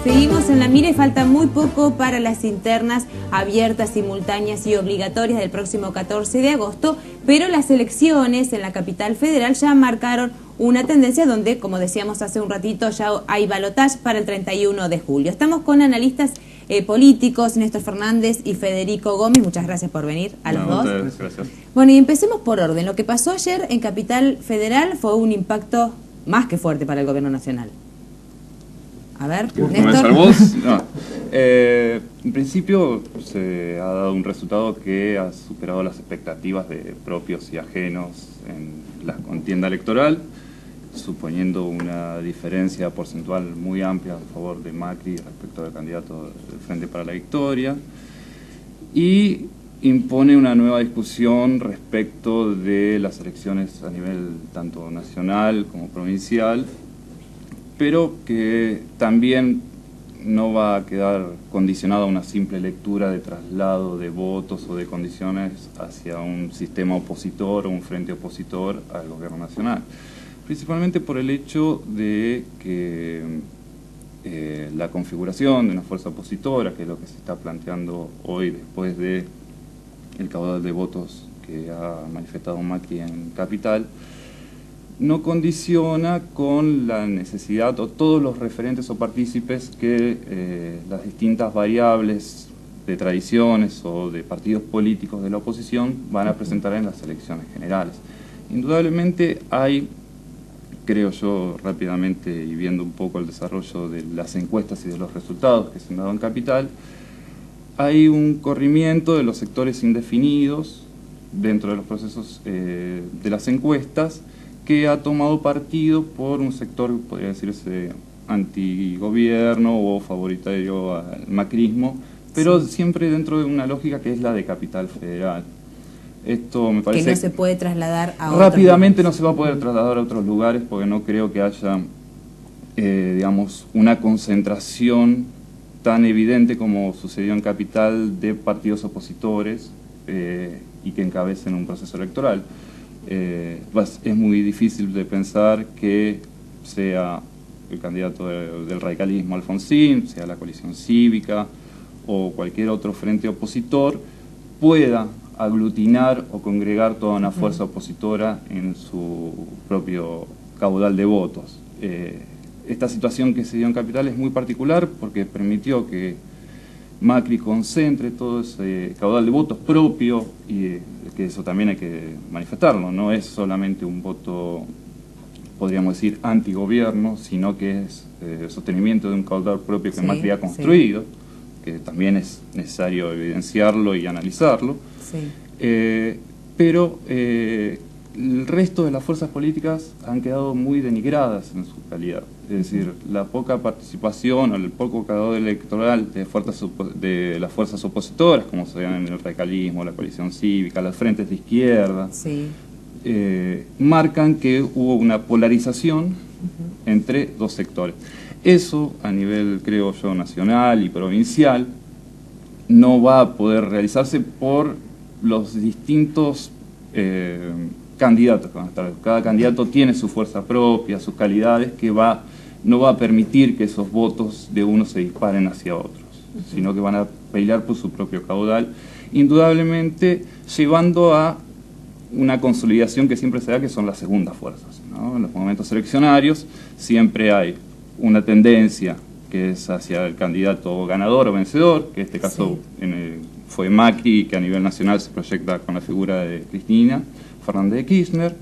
Seguimos en la mira y falta muy poco para las internas abiertas, simultáneas y obligatorias del próximo 14 de agosto, pero las elecciones en la capital federal ya marcaron una tendencia donde, como decíamos hace un ratito, ya hay balotaje para el 31 de julio. Estamos con analistas políticos, Néstor Fernández y Federico Gómez. Muchas gracias por venir a los dos. Gracias. Bueno, y empecemos por orden. Lo que pasó ayer en capital federal fue un impacto más que fuerte para el gobierno nacional. A ver, Néstor. ¿Vos? No. En principio se ha dado un resultado que ha superado las expectativas de propios y ajenos en la contienda electoral, suponiendo una diferencia porcentual muy amplia a favor de Macri respecto al candidato del Frente para la Victoria, y impone una nueva discusión respecto de las elecciones a nivel tanto nacional como provincial, pero que también no va a quedar condicionada a una simple lectura de traslado de votos o de condiciones hacia un sistema opositor o un frente opositor al gobierno nacional. Principalmente por el hecho de que la configuración de una fuerza opositora, que es lo que se está planteando hoy después de el caudal de votos que ha manifestado Macri en Capital, no condiciona con la necesidad o todos los referentes o partícipes que las distintas variables de tradiciones o de partidos políticos de la oposición van a presentar en las elecciones generales. Indudablemente hay, creo yo, rápidamente y viendo un poco el desarrollo de las encuestas y de los resultados que se han dado en Capital, hay un corrimiento de los sectores indefinidos dentro de los procesos de las encuestas, que ha tomado partido por un sector, podría decirse, antigobierno o favoritario al macrismo, pero sí, siempre dentro de una lógica que es la de capital federal. Esto me parece... Que no se puede trasladar a rápidamente no se va a poder trasladar a otros lugares, porque no creo que haya, digamos, una concentración tan evidente como sucedió en Capital de partidos opositores y que encabecen un proceso electoral. Es muy difícil de pensar que sea el candidato del radicalismo Alfonsín, sea la coalición cívica o cualquier otro frente opositor pueda aglutinar o congregar toda una fuerza opositora en su propio caudal de votos. Esta situación que se dio en Capital es muy particular porque permitió que Macri concentre todo ese caudal de votos propio, y que eso también hay que manifestarlo, no es solamente un voto, podríamos decir, antigobierno, sino que es el sostenimiento de un caudal propio que Macri ha construido, que también es necesario evidenciarlo y analizarlo, pero el resto de las fuerzas políticas han quedado muy denigradas en su calidad. Es decir, la poca participación o el poco caudal electoral de las fuerzas opositoras, como se ven en el radicalismo, la coalición cívica, los frentes de izquierda, marcan que hubo una polarización entre dos sectores. Eso, a nivel, creo yo, nacional y provincial, no va a poder realizarse por los distintos candidatos que van a estar. Cada candidato tiene su fuerza propia, sus calidades, que no va a permitir que esos votos de unos se disparen hacia otros, sino que van a pelear por su propio caudal, indudablemente llevando a una consolidación que siempre se da, que son las segundas fuerzas, ¿no? En los momentos eleccionarios siempre hay una tendencia que es hacia el candidato ganador o vencedor, que en este caso fue Macri, que a nivel nacional se proyecta con la figura de Cristina Fernández de Kirchner,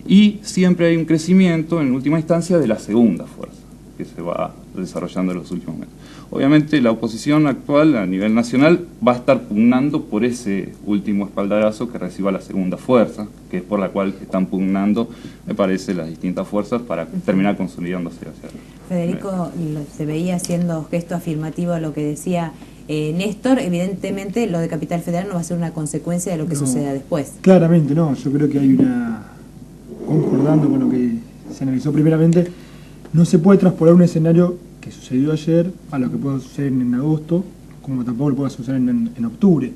y siempre hay un crecimiento en última instancia de la segunda fuerza que se va desarrollando en los últimos meses. Obviamente la oposición actual a nivel nacional va a estar pugnando por ese último espaldarazo que reciba la segunda fuerza, que es por la cual están pugnando, me parece, las distintas fuerzas para terminar consolidándose hacia Federico se veía haciendo gesto afirmativo a lo que decía Néstor. Evidentemente lo de Capital Federal no va a ser una consecuencia de lo que suceda después. Claramente no, yo creo que hay concordando con lo que se analizó primeramente, no se puede traspolar un escenario que sucedió ayer a lo que puede suceder en agosto, como tampoco lo puede suceder en octubre.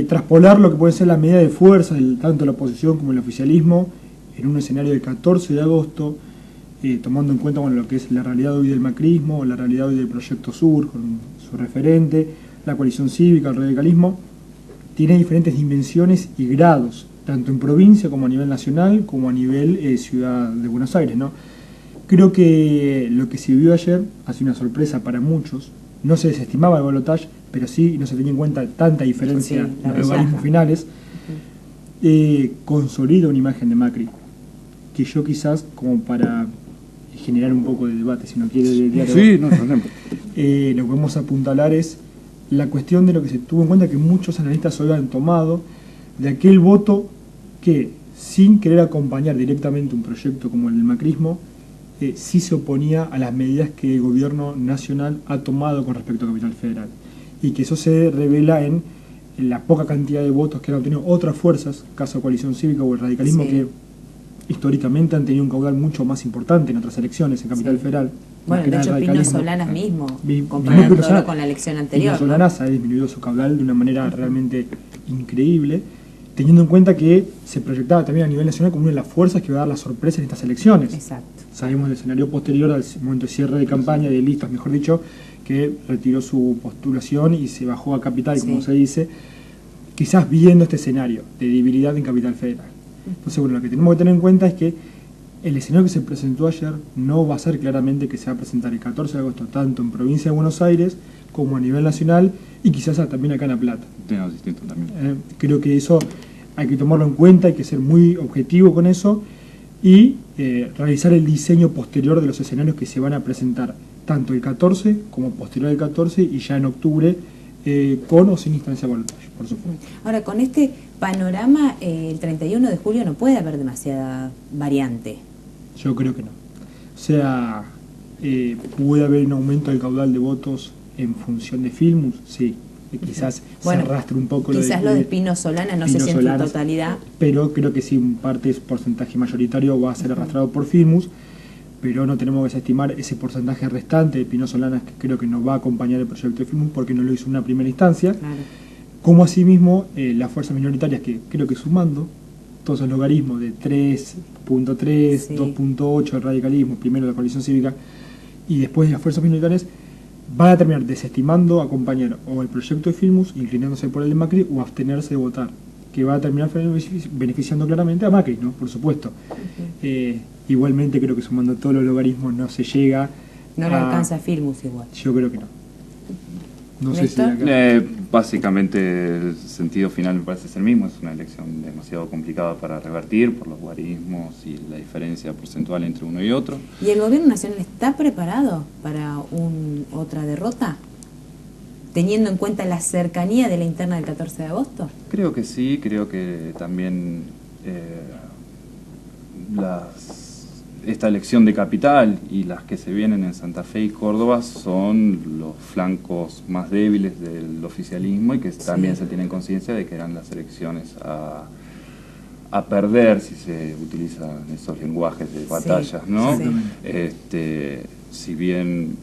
Traspolar lo que puede ser la medida de fuerza tanto la oposición como el oficialismo en un escenario del 14 de agosto tomando en cuenta lo que es la realidad hoy del macrismo, la realidad hoy del Proyecto Sur, con su referente, la coalición cívica, el radicalismo, tiene diferentes dimensiones y grados, tanto en provincia como a nivel nacional, como a nivel ciudad de Buenos Aires, ¿no? Creo que lo que se vivió ayer ha sido una sorpresa para muchos. No se desestimaba el balotaje, pero sí no se tenía en cuenta tanta diferencia en los logaritmos finales. Consolida una imagen de Macri, que yo quizás, como para generar un poco de debate, si no quiere, de diálogo, sí, no hay problema. lo que vamos a apuntalar es la cuestión de lo que se tuvo en cuenta, que muchos analistas hoy han tomado, de aquel voto que, sin querer acompañar directamente un proyecto como el del macrismo, sí se oponía a las medidas que el gobierno nacional ha tomado con respecto a Capital Federal. Y que eso se revela en la poca cantidad de votos que han obtenido otras fuerzas, caso Coalición Cívica o el radicalismo, sí, que históricamente han tenido un caudal mucho más importante en otras elecciones en Capital Federal. Bueno, de hecho Pino Solanas mismo, comparándolo con la elección anterior. Pino Solanas ha disminuido su caudal de una manera realmente increíble, teniendo en cuenta que se proyectaba también a nivel nacional como una de las fuerzas que va a dar la sorpresa en estas elecciones. Exacto. Sabemos del escenario posterior al momento de cierre de campaña, de listas, mejor dicho, que retiró su postulación y se bajó a Capital, como se dice, quizás viendo este escenario de debilidad en Capital Federal. Entonces, bueno, lo que tenemos que tener en cuenta es que el escenario que se presentó ayer no va a ser claramente que se va a presentar el 14 de agosto, tanto en provincia de Buenos Aires como a nivel nacional y quizás también acá en La Plata. Temas distintos también. Creo que eso hay que tomarlo en cuenta, hay que ser muy objetivo con eso y realizar el diseño posterior de los escenarios que se van a presentar, tanto el 14 como posterior al 14 y ya en octubre, con o sin instancia de balotaje, por supuesto. Ahora, con este panorama, el 31 de julio no puede haber demasiada variante. Yo creo que no. O sea, puede haber un aumento del caudal de votos en función de Filmus, sí. Quizás bueno, se arrastre un poco quizás lo de Pino Solanas, no sé si en su totalidad. Pero creo que sí, en parte es porcentaje mayoritario, va a ser arrastrado por Filmus, pero no tenemos que desestimar ese porcentaje restante de Pino Solanas, que creo que nos va a acompañar el proyecto de Filmus porque no lo hizo en una primera instancia. Claro. Como asimismo las fuerzas minoritarias, que creo que sumando todos los logaritmos de 3.3, sí, 2.8 el radicalismo, primero la coalición cívica, y después las fuerzas minoritarias, van a terminar desestimando acompañar o el proyecto de Filmus, inclinándose por el de Macri, o abstenerse de votar, que va a terminar beneficiando claramente a Macri, ¿no? Por supuesto. Igualmente creo que sumando todos los logaritmos no se llega. No le alcanza a Filmus igual. Yo creo que no. No sé si básicamente el sentido final me parece ser el mismo, es una elección demasiado complicada para revertir por los logaritmos y la diferencia porcentual entre uno y otro. ¿Y el gobierno nacional está preparado para otra derrota? Teniendo en cuenta la cercanía de la interna del 14 de agosto. Creo que sí, creo que también esta elección de capital y las que se vienen en Santa Fe y Córdoba son los flancos más débiles del oficialismo y que también se tienen conciencia de que eran las elecciones a perder, si se utilizan esos lenguajes de batallas, ¿no? Si bien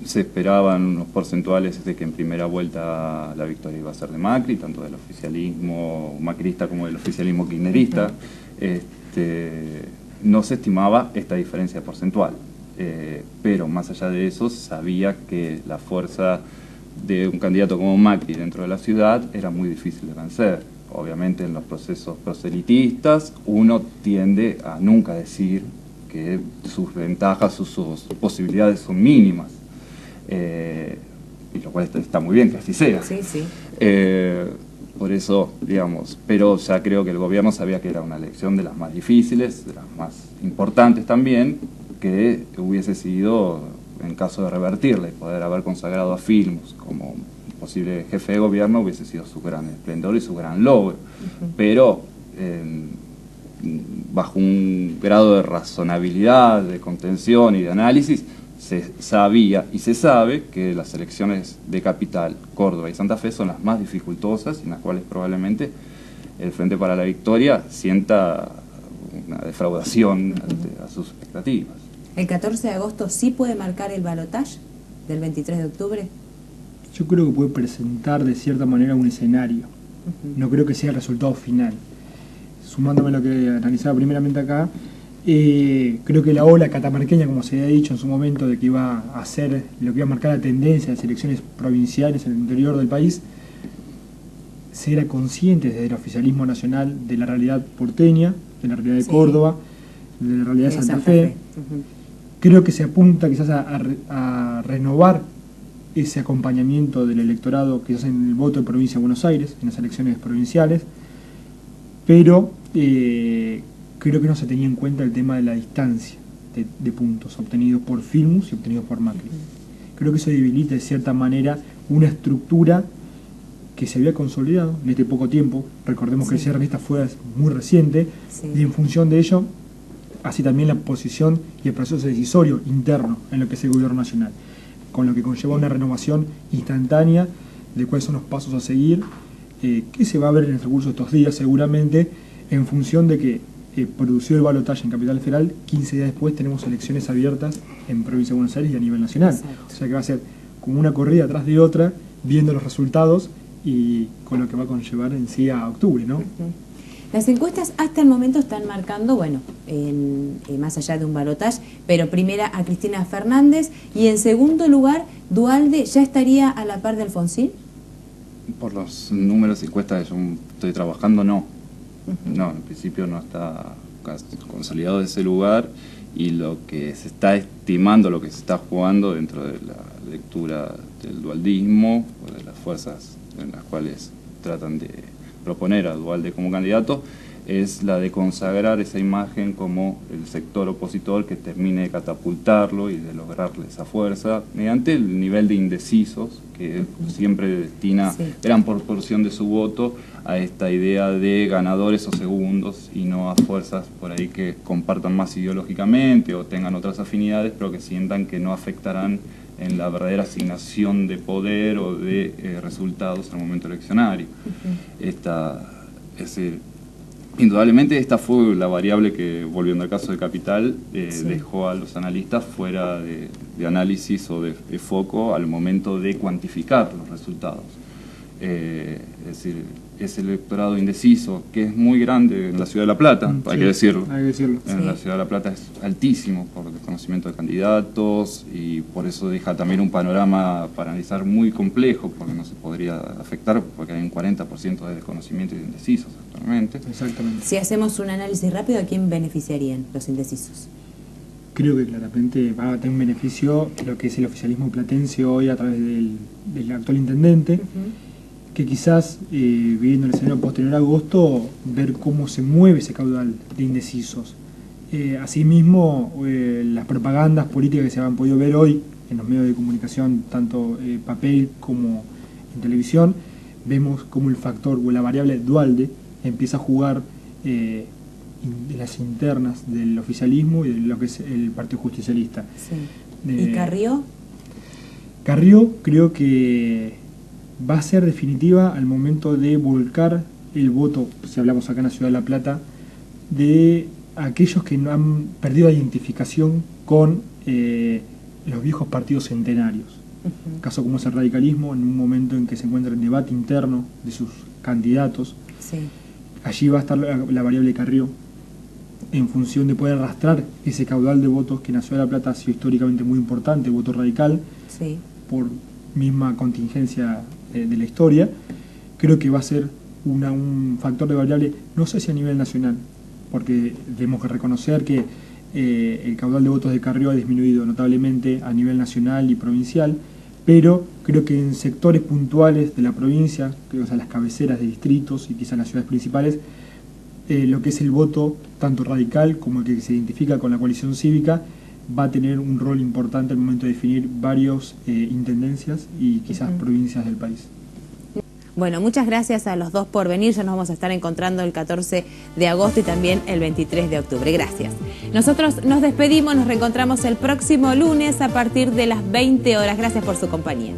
se esperaban unos porcentuales de que en primera vuelta la victoria iba a ser de Macri, tanto del oficialismo macrista como del oficialismo kirchnerista, no se estimaba esta diferencia porcentual, pero más allá de eso sabía que la fuerza de un candidato como Macri dentro de la ciudad era muy difícil de vencer. Obviamente en los procesos proselitistas uno tiende a nunca decir que sus ventajas o sus posibilidades son mínimas, y lo cual está muy bien que así sea. Sí, sí. Por eso, digamos, pero ya creo que el gobierno sabía que era una elección de las más difíciles, de las más importantes también, que hubiese sido, en caso de revertirla y poder haber consagrado a Filmus como posible jefe de gobierno, hubiese sido su gran esplendor y su gran logro. Pero bajo un grado de razonabilidad, de contención y de análisis, se sabía y se sabe que las elecciones de Capital, Córdoba y Santa Fe son las más dificultosas y en las cuales probablemente el Frente para la Victoria sienta una defraudación a sus expectativas. ¿El 14 de agosto sí puede marcar el balotaje del 23 de octubre? Yo creo que puede presentar de cierta manera un escenario. No creo que sea el resultado final. Sumándome a lo que analizaba primeramente acá, Creo que la ola catamarqueña, como se había dicho en su momento, de que iba a ser lo que iba a marcar la tendencia de las elecciones provinciales en el interior del país, se era consciente desde el oficialismo nacional de la realidad porteña, de la realidad de Córdoba, de la realidad de Santa Fe. Creo que se apunta quizás a renovar ese acompañamiento del electorado quizás en el voto de provincia de Buenos Aires, en las elecciones provinciales, pero creo que no se tenía en cuenta el tema de la distancia de puntos obtenidos por Filmus y obtenidos por Macri. Creo que eso debilita de cierta manera una estructura que se había consolidado en este poco tiempo. Recordemos que el cierre de esta fue muy reciente, y en función de ello, así también la posición y el proceso decisorio interno en lo que es el gobierno nacional, con lo que conlleva una renovación instantánea de cuáles son los pasos a seguir, que se va a ver en el transcurso de estos días seguramente, en función de que produció el balotaje en Capital Federal, 15 días después tenemos elecciones abiertas en Provincia de Buenos Aires y a nivel nacional. Exacto. O sea que va a ser como una corrida atrás de otra, viendo los resultados y con lo que va a conllevar en sí a octubre, ¿no? Las encuestas hasta el momento están marcando, bueno, más allá de un balotaje, pero primera a Cristina Fernández y en segundo lugar, Duhalde ya estaría a la par de Alfonsín. Por los números y encuestas que yo estoy trabajando, no. No, en principio no está consolidado ese lugar, y lo que se está estimando, lo que se está jugando dentro de la lectura del dualdismo, o de las fuerzas en las cuales tratan de proponer a Duhalde como candidato, es la de consagrar esa imagen como el sector opositor que termine de catapultarlo y de lograrle esa fuerza mediante el nivel de indecisos que siempre destina gran proporción de su voto a esta idea de ganadores o segundos, y no a fuerzas por ahí que compartan más ideológicamente o tengan otras afinidades, pero que sientan que no afectarán en la verdadera asignación de poder o de resultados en el momento eleccionario. Indudablemente esta fue la variable que, volviendo al caso de Capital, dejó a los analistas fuera de análisis o de foco al momento de cuantificar los resultados. Es decir, ese electorado indeciso, que es muy grande en la ciudad de La Plata, hay que decirlo. En la ciudad de La Plata es altísimo por desconocimiento de candidatos, y por eso deja también un panorama para analizar muy complejo, porque no se podría afectar, porque hay un 40% de desconocimiento y de indecisos actualmente. Exactamente. Si hacemos un análisis rápido, ¿a quién beneficiarían los indecisos? Creo que claramente va a tener un beneficio lo que es el oficialismo platense hoy a través del actual intendente, que quizás, viviendo el escenario posterior a agosto, ver cómo se mueve ese caudal de indecisos. Asimismo, las propagandas políticas que se han podido ver hoy en los medios de comunicación, tanto papel como en televisión, vemos cómo el factor o la variable Duhalde empieza a jugar en las internas del oficialismo y de lo que es el Partido Justicialista. ¿Y Carrió? Carrió creo que va a ser definitiva al momento de volcar el voto, si hablamos acá en la ciudad de La Plata, de aquellos que no han perdido la identificación con los viejos partidos centenarios. Caso como es el radicalismo, en un momento en que se encuentra el debate interno de sus candidatos, allí va a estar la variable Carrió, en función de poder arrastrar ese caudal de votos que en la ciudad de La Plata ha sido históricamente muy importante, voto radical, por misma contingencia de la historia. Creo que va a ser un factor de variable, no sé si a nivel nacional, porque tenemos que reconocer que el caudal de votos de Carrió ha disminuido notablemente a nivel nacional y provincial, pero creo que en sectores puntuales de la provincia, o sea, las cabeceras de distritos y quizás las ciudades principales, lo que es el voto tanto radical como el que se identifica con la coalición cívica va a tener un rol importante al momento de definir varios intendencias y quizás provincias del país. Bueno, muchas gracias a los dos por venir. Ya nos vamos a estar encontrando el 14 de agosto y también el 23 de octubre. Gracias. Nosotros nos despedimos, nos reencontramos el próximo lunes a partir de las 20 horas. Gracias por su compañía.